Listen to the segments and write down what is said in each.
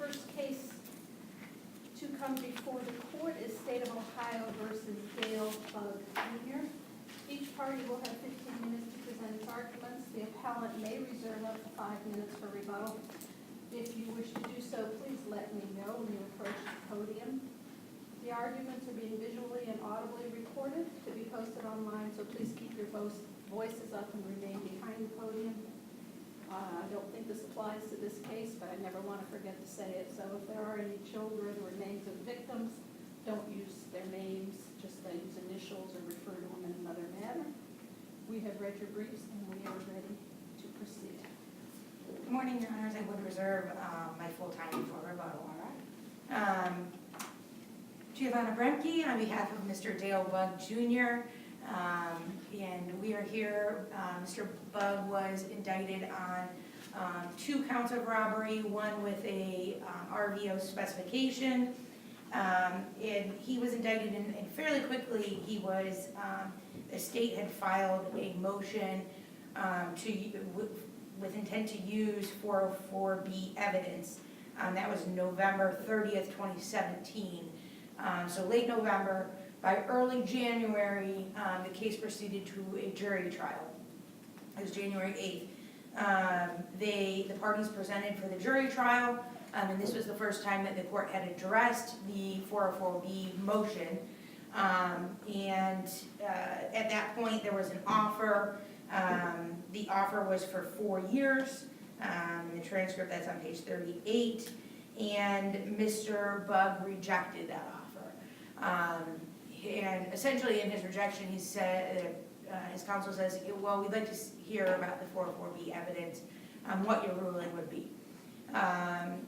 first case to come before the court is State of Ohio versus Dale Bugg Jr. Each party will have 15 minutes to present its arguments. The appellant may reserve up to 5 minutes for rebuttal. If you wish to do so, please let me know when you approach the podium. The arguments are being visually and audibly recorded to be posted online, so please keep your voices up and remain behind the podium. I don't think this applies to this case, but I never want to forget to say it. So if there are any children or names of victims, don't use their names, just use initials or refer to them in another manner. We have read your briefs and we are ready to proceed. Good morning, Your Honors. I would reserve my full time for rebuttal. All right. Giovanna Bremke on behalf of Mr. Dale Bugg Jr. And we are here. Mr. Bugg was indicted on 2 counts of robbery, one with a RVO specification. And he was indicted, and fairly quickly he was, the state had filed a motion with intent to use 404B evidence. That was November 30th, 2017. So late November. By early January, the case proceeded to a jury trial. It was January 8th. The parties presented for the jury trial, and this was the first time that the court had addressed the 404B motion. And at that point, there was an offer. The offer was for 4 years. In the transcript, that's on page 38. And Mr. Bugg rejected that offer. And essentially in his rejection, he said, his counsel says, well, we'd like to hear about the 404B evidence, what your ruling would be.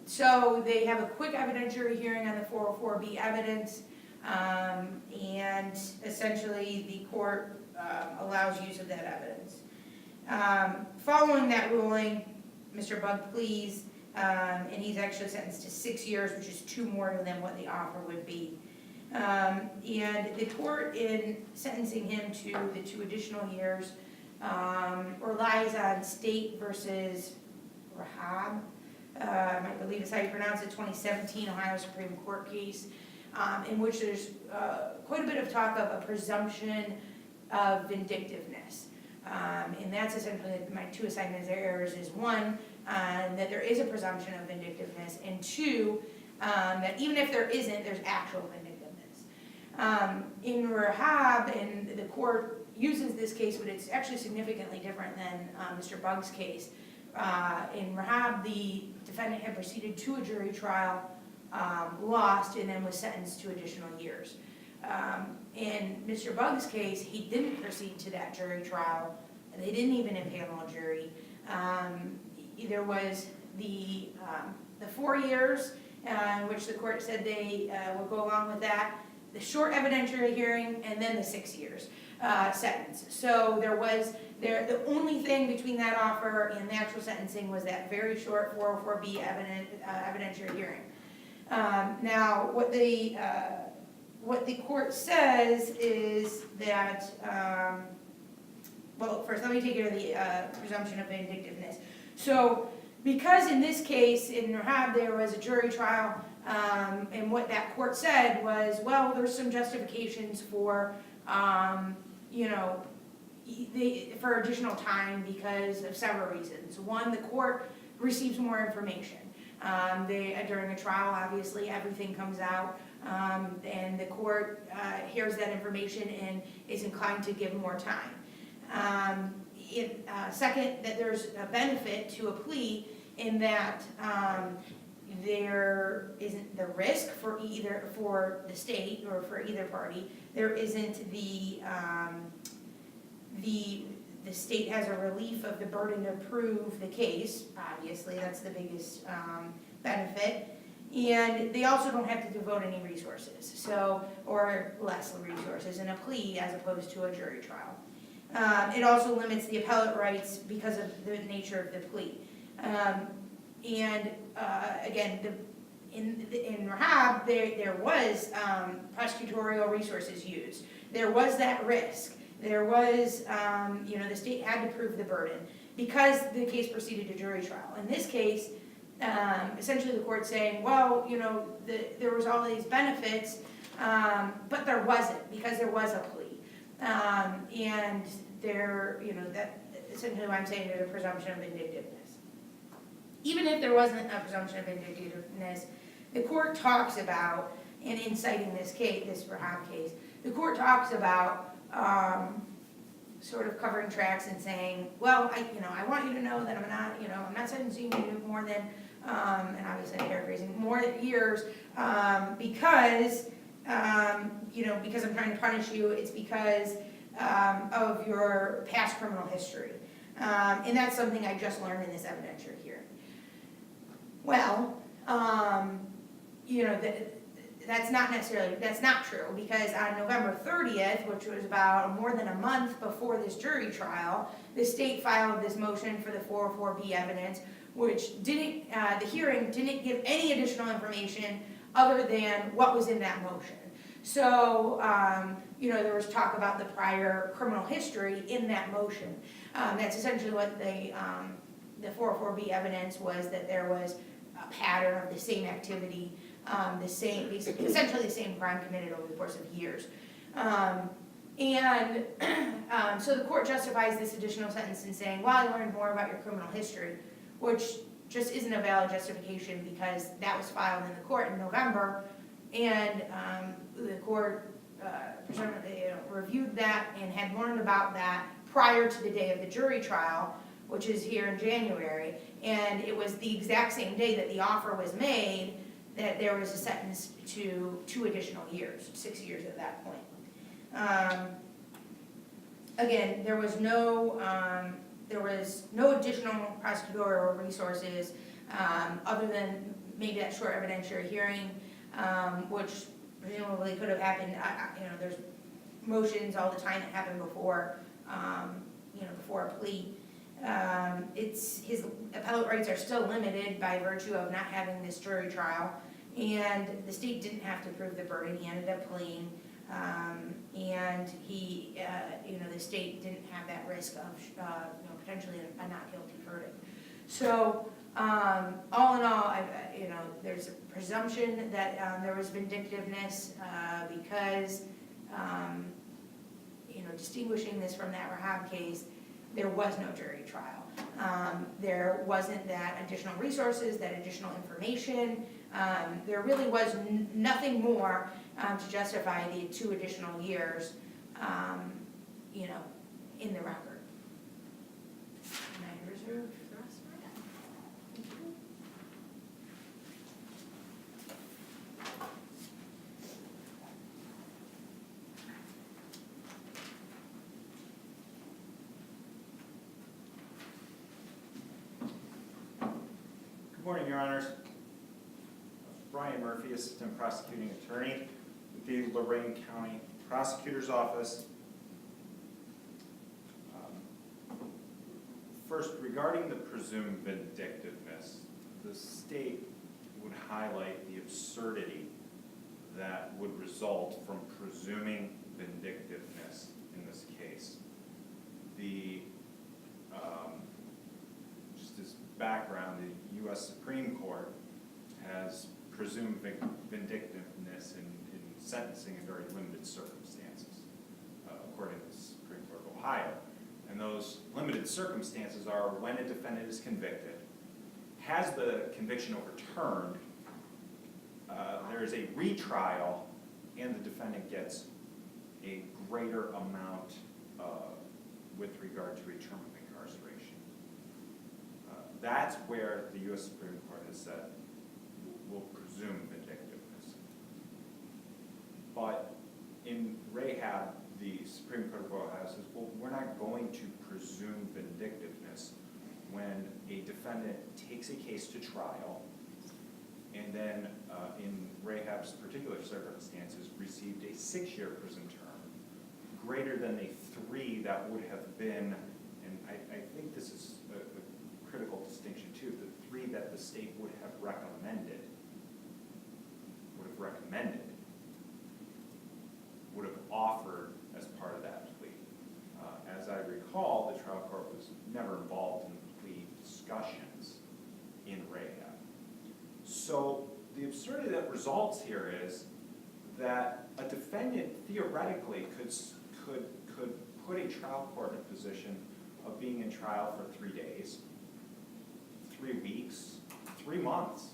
So they have a quick evidentiary hearing on the 404B evidence, and essentially the court allows use of that evidence. Following that ruling, Mr. Bugg pleads, and he's actually sentenced to 6 years, which is 2 more than what the offer would be. And the court, in sentencing him to the 2 additional years, relies on State versus Rahab. I believe is how you pronounce it, 2017 Ohio Supreme Court case, in which there's quite a bit of talk of a presumption of vindictiveness. And that's essentially my 2 assignments or errors is 1, that there is a presumption of vindictiveness, and 2, that even if there isn't, there's actual vindictiveness. In Rahab, and the court uses this case, but it's actually significantly different than Mr. Bugg's case. In Rahab, the defendant had proceeded to a jury trial, lost, and then was sentenced to additional years. In Mr. Bugg's case, he didn't proceed to that jury trial. They didn't even impanel a jury. There was the 4 years, in which the court said they would go along with that, the short evidentiary hearing, and then the 6 years sentence. So the only thing between that offer and the actual sentencing was that very short 404B evidentiary hearing. Now, what the court says is that, well, first let me take care of the presumption of vindictiveness. So, because in this case, in Rahab, there was a jury trial, and what that court said was, well, there's some justifications for, for additional time because of several reasons. 1, the court receives more information. During a trial, obviously, everything comes out, and the court hears that information and is inclined to give more time. Second, that there's a benefit to a plea in that there isn't the risk for the state or for either party. There isn't the state has a relief of the burden to prove the case. Obviously, that's the biggest benefit. And they also don't have to devote any resources, or less resources in a plea as opposed to a jury trial. It also limits the appellate rights because of the nature of the plea. Again, in Rahab, there was prosecutorial resources used. There was that risk. There was, the state had to prove the burden because the case proceeded to jury trial. In this case, essentially the court saying, well, you know, there was all these benefits, but there wasn't, because there was a plea. And there, you know, that essentially what I'm saying, there's a presumption of vindictiveness. Even if there wasn't a presumption of vindictiveness, the court talks about, and in citing this case, this Rahab case, the court talks about sort of covering tracks and saying, well, I want you to know that I'm not sentencing you to more than, and obviously I'm paraphrasing, more years, because, because I'm trying to punish you, it's because of your past criminal history. And that's something I just learned in this evidentiary hearing. Well, that's not true, because on November 30th, which was about more than a month before this jury trial, the state filed this motion for the 404B evidence, which the hearing didn't give any additional information other than what was in that motion. So, there was talk about the prior criminal history in that motion. That's essentially what the 404B evidence was, that there was a pattern of the same activity, essentially the same crime committed over the course of years. So the court justifies this additional sentence in saying, well, I learned more about your criminal history, which just isn't a valid justification, because that was filed in the court in November, and the court presumably reviewed that and had learned about that prior to the day of the jury trial, which is here in January, and it was the exact same day that the offer was made that there was a sentence to 2 additional years, 6 years at that point. Again, there was no additional prosecutorial resources other than maybe that short evidentiary hearing, which presumably could have happened. There's motions all the time that happen before, before a plea. His appellate rights are still limited by virtue of not having this jury trial, and the state didn't have to prove the burden. He ended up pleading, and the state didn't have that risk of potentially a not guilty verdict. So all in all, there's a presumption that there was vindictiveness because distinguishing this from that Rahab case, there was no jury trial. There wasn't that additional resources, that additional information. There really was nothing more to justify the 2 additional years, in the record. And I reserve the rest of my time. Thank you. Good morning, Your Honors. Brian Murphy, Assistant Prosecuting Attorney with the Lorain County Prosecutor's Office. First, regarding the presumed vindictiveness, the state would highlight the absurdity that would result from presuming vindictiveness in this case. Just as background, the U.S. Supreme Court has presumed vindictiveness in sentencing in very limited circumstances, according to the Supreme Court of Ohio. And those limited circumstances are when a defendant is convicted, has the conviction overturned, there is a retrial, and the defendant gets a greater amount with regard to a term of incarceration. That's where the U.S. Supreme Court has said will presume vindictiveness. But in Rahab, the Supreme Court of Ohio says, well, we're not going to presume vindictiveness when a defendant takes a case to trial and then, in Rahab's particular circumstances, received a 6-year prison term, greater than the 3 that would have been, and I think this is a critical distinction too, the 3 that the state would have recommended, would have offered as part of that plea. As I recall, the trial court was never involved in plea discussions in Rahab. So the absurdity that results here is that a defendant theoretically could put a trial court in a position of being in trial for 3 days, 3 weeks, 3 months,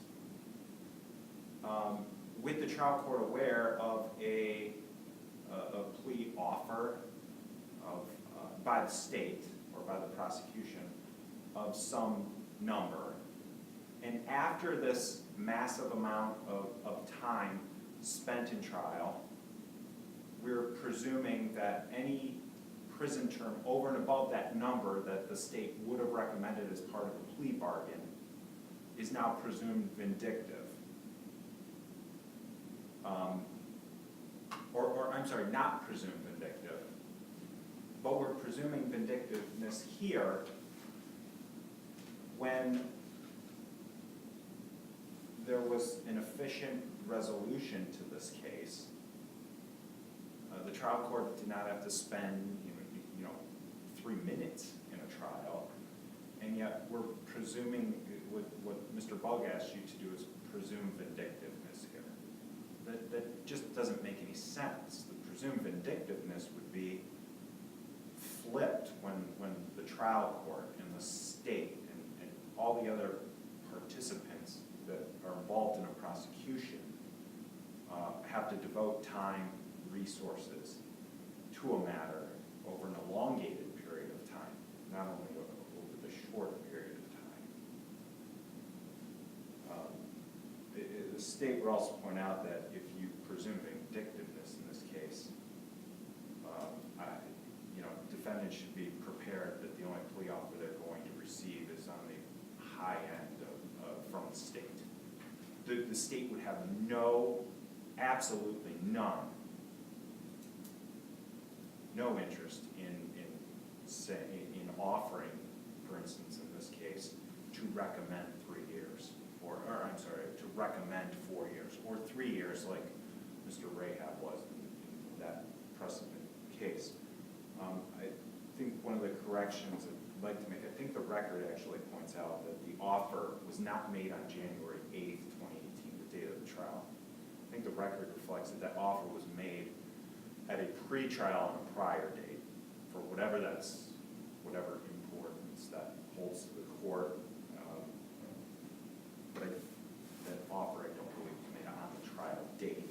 with the trial court aware of a plea offer of, by the state or by the prosecution of some number. And after this massive amount of time spent in trial, we're presuming that any prison term over and above that number that the state would have recommended as part of a plea bargain is now presumed vindictive. Or I'm sorry, not presumed vindictive. But we're presuming vindictiveness here when there was an efficient resolution to this case. The trial court did not have to spend 3 minutes in a trial, and yet we're presuming what Mr. Bugg asked you to do is presume vindictiveness here. That just doesn't make any sense. The presumed vindictiveness would be flipped when the trial court and the state and all the other participants that are involved in a prosecution have to devote time, resources to a matter over an elongated period of time, not only over the short period of time. The state would also point out that if you presume vindictiveness in this case, defendants should be prepared that the only plea offer they're going to receive is on the high end from the state. The state would have absolutely none interest in offering, for instance, in this case, to recommend 3 years, to recommend 4 years, or 3 years like Mr. Rahab was in that precedent case. I think one of the corrections I'd like to make, I think the record actually points out that the offer was not made on January 8th, 2018, the date of the trial. I think the record reflects that offer was made at a pre-trial on a prior date, for whatever importance that holds to the court. But that offer, I don't believe, was made on the trial date.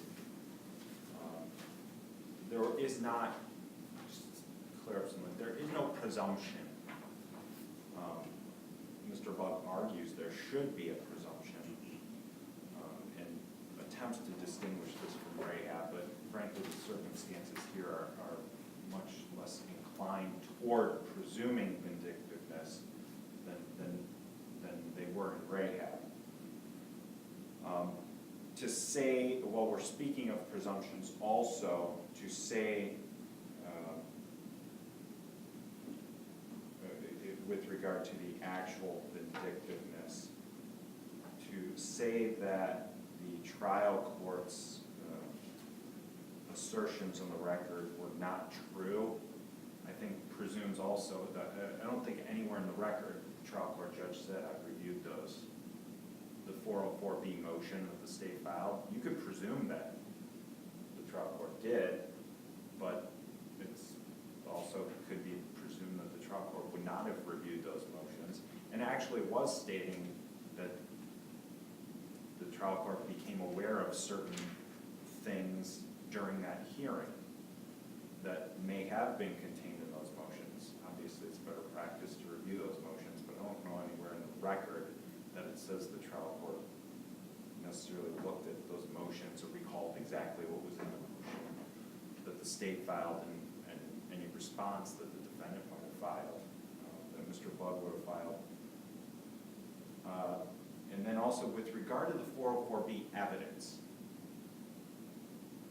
There is not, just to clear up something, there is no presumption. Mr. Bugg argues there should be a presumption, and attempts to distinguish this from Rahab, but frankly, the circumstances here are much less inclined toward presuming vindictiveness than they were in Rahab. To say, while we're speaking of presumptions, also to say, with regard to the actual vindictiveness, to say that the trial court's assertions on the record were not true, I think presumes also that, I don't think anywhere in the record the trial court judge said, I've reviewed those. The 404B motion that the state filed, you could presume that the trial court did, but it's also could be presumed that the trial court would not have reviewed those motions, and actually was stating that the trial court became aware of certain things during that hearing that may have been contained in those motions. Obviously, it's better practice to review those motions, but I don't know anywhere in the record that it says the trial court necessarily looked at those motions or recalled exactly what was in the motion that the state filed and any response that the defendant might have filed, that Mr. Bugg would have filed. And then also with regard to the 404B evidence,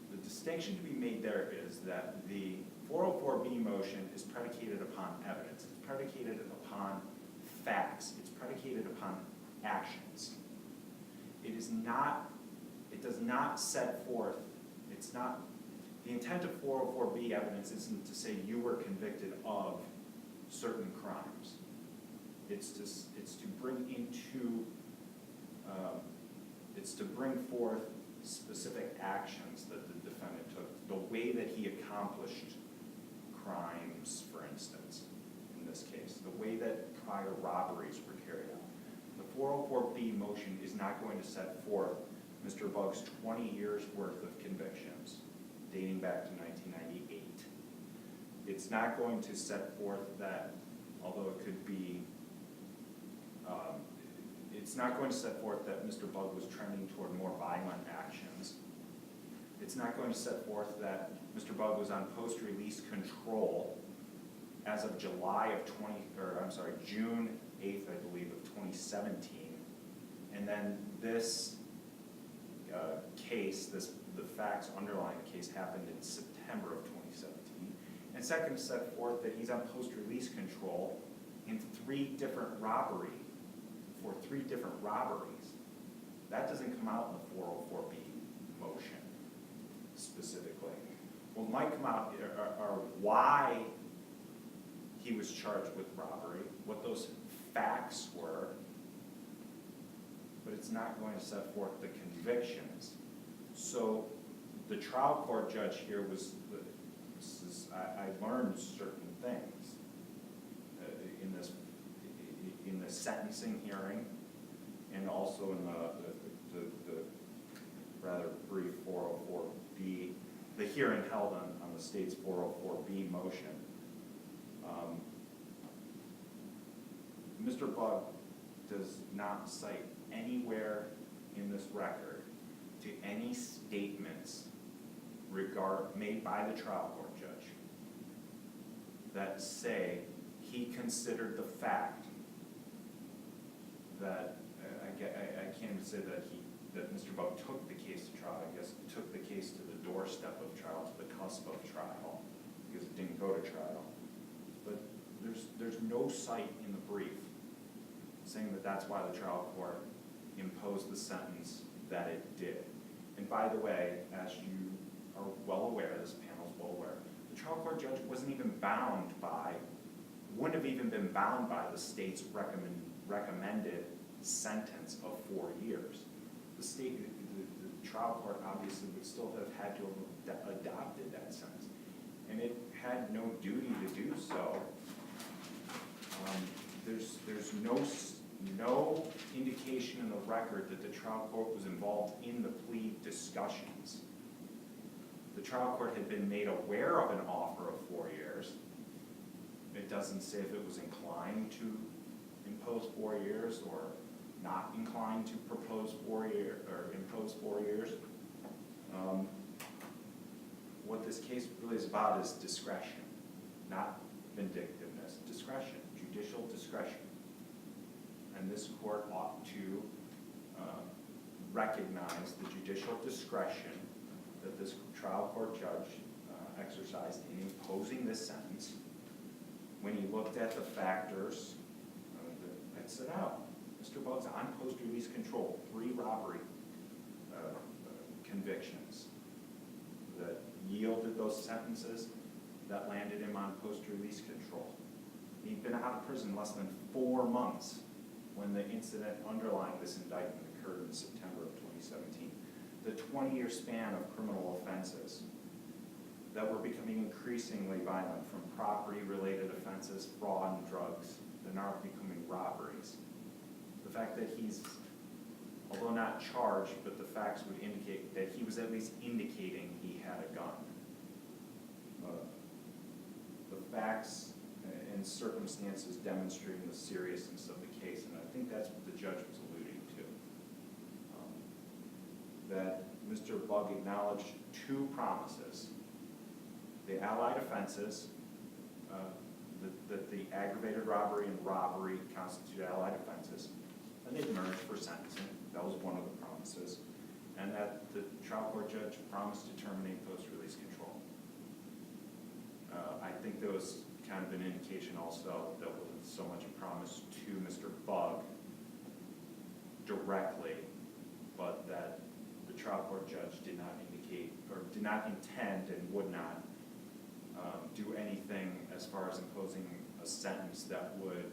the distinction to be made there is that the 404B motion is predicated upon evidence. It's predicated upon facts. It's predicated upon actions. It is not, it does not set forth, it's not, the intent of 404B evidence isn't to say you were convicted of certain crimes. It's to bring into, It's to bring forth specific actions that the defendant took, the way that he accomplished crimes, for instance, in this case, the way that prior robberies were carried out. The 404B motion is not going to set forth Mr. Bugg's 20 years worth of convictions dating back to 1998. It's not going to set forth that, although it could be, it's not going to set forth that Mr. Bugg was trending toward more violent actions. It's not going to set forth that Mr. Bugg was on post-release control as of June 8th, I believe, of 2017. And then this case, the facts underlying the case happened in September of 2017. And second, to set forth that he's on post-release control in for three different robberies. That doesn't come out in the 404B motion specifically. What might come out are why he was charged with robbery, what those facts were, but it's not going to set forth the convictions. So the trial court judge here I learned certain things in the sentencing hearing, and also in the rather brief 404B, the hearing held on the state's 404B motion. Mr. Bugg does not cite anywhere in this record to any statements made by the trial court judge that say he considered the fact that I can't even say that Mr. Bugg took the case to trial. I guess took the case to the doorstep of trial, to the cusp of trial, because it didn't go to trial. But there's no cite in the brief saying that that's why the trial court imposed the sentence that it did. And by the way, as you are well aware, this panel is well aware, the trial court judge wouldn't have even been bound by the state's recommended sentence of 4 years. The trial court obviously would still have had to have adopted that sentence, and it had no duty to do so. There's no indication in the record that the trial court was involved in the plea discussions. The trial court had been made aware of an offer of 4 years. It doesn't say if it was inclined to impose 4 years or not inclined to propose 4 years or impose 4 years. What this case really is about is discretion, not vindictiveness. Discretion, judicial discretion. And this court ought to recognize the judicial discretion that this trial court judge exercised in imposing this sentence when he looked at the factors that set out. Mr. Bugg's on post-release control, 3 robbery convictions that yielded those sentences that landed him on post-release control. He'd been out of prison less than 4 months when the incident underlying this indictment occurred in September of 2017. The 20-year span of criminal offenses that were becoming increasingly violent, from property-related offenses, fraud and drugs, they're now becoming robberies. The fact that he's, although not charged, but the facts would indicate that he was at least indicating he had a gun. The facts and circumstances demonstrating the seriousness of the case, and I think that's what the judge was alluding to. That Mr. Bugg acknowledged 2 promises. The allied offenses, that the aggravated robbery and robbery constitute allied offenses, and they'd merge for sentencing. That was one of the promises. And that the trial court judge promised to terminate post-release control. I think there was kind of an indication also that wasn't so much a promise to Mr. Bugg directly, but that the trial court judge did not indicate, or did not intend and would not do anything as far as imposing a sentence that would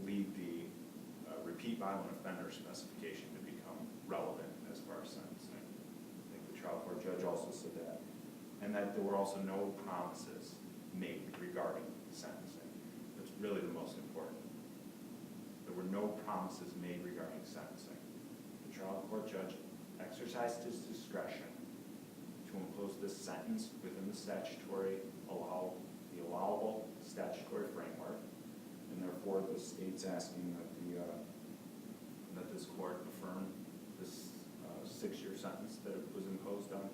lead the repeat violent offender specification to become relevant as far as sentencing. I think the trial court judge also said that. And that there were also no promises made regarding sentencing. That's really the most important. There were no promises made regarding sentencing. The trial court judge exercised his discretion to impose this sentence within the allowable statutory framework, and therefore the state's asking that that this court affirm this 6-year sentence that was imposed on,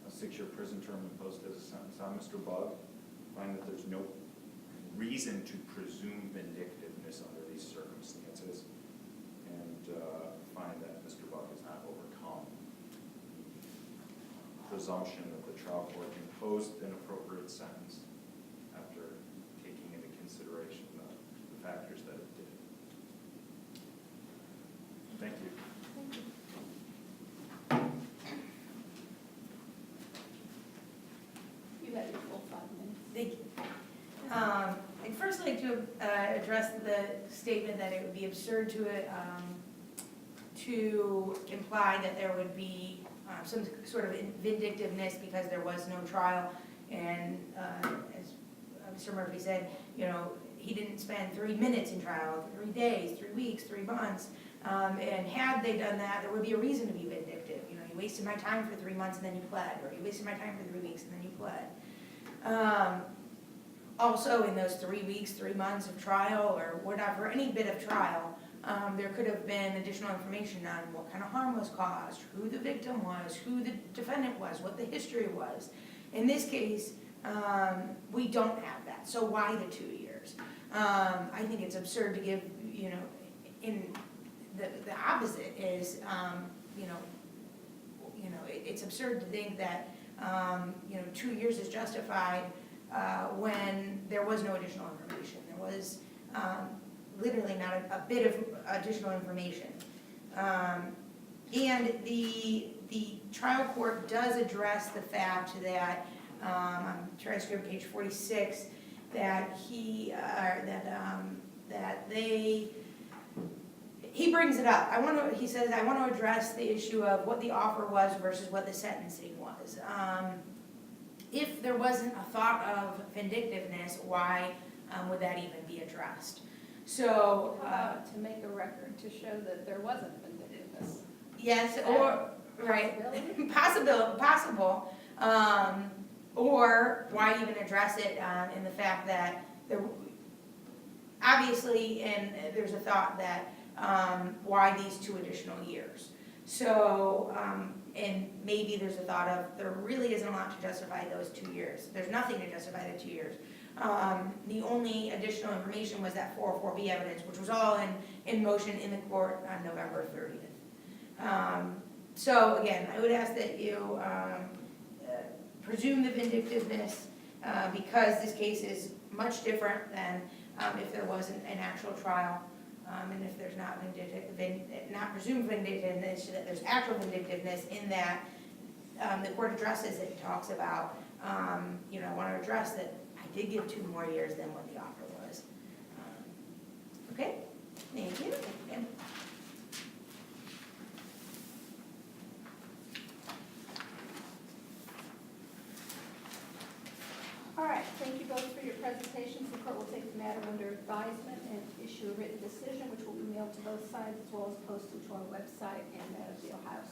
a 6-year prison term imposed as a sentence on Mr. Bugg, find that there's no reason to presume vindictiveness under these circumstances, and find that Mr. Bugg has not overcome the presumption that the trial court imposed an appropriate sentence after taking into consideration the factors that it did. Thank you. Thank you. You have your full 5 minutes. Thank you. I'd first like to address the statement that it would be absurd to imply that there would be some sort of vindictiveness because there was no trial. And as Mr. Murphy said, you know, he didn't spend 3 minutes in trial, 3 days, 3 weeks, 3 months. And had they done that, there would be a reason to be vindictive. You know, you wasted my time for 3 months and then you pled, or you wasted my time for 3 weeks and then you pled. Also, in those 3 weeks, 3 months of trial, or whatever, any bit of trial, there could have been additional information on what kind of harm was caused, who the victim was, who the defendant was, what the history was. In this case, we don't have that. So why the 2 years? I think it's absurd to give, you know, in the opposite is, it's absurd to think that, 2 years is justified when there was no additional information. There was literally not a bit of additional information. And the trial court does address the fact that, on transcript page 46, that he brings it up. He says, I want to address the issue of what the offer was versus what the sentencing was. If there wasn't a thought of vindictiveness, why would that even be addressed? So, How about to make a record to show that there wasn't vindictiveness? yes, or, right, possible. Or why even address it in the fact that obviously, and there's a thought that why these 2 additional years? So, and maybe there's a thought of there really isn't a lot to justify those 2 years. There's nothing to justify the 2 years. The only additional information was that 404B evidence, which was all in motion in the court on November 30th. So again, I would ask that you presume the vindictiveness because this case is much different than if there wasn't an actual trial. And if there's not presumed vindictiveness, that there's actual vindictiveness in that the court addresses it, talks about, I want to address that I did give 2 more years than what the offer was. Okay, thank you. And All right, thank you both for your presentations. The court will take the matter under advisement and issue a written decision, which will be mailed to both sides as well as posted to our website and that of the Ohio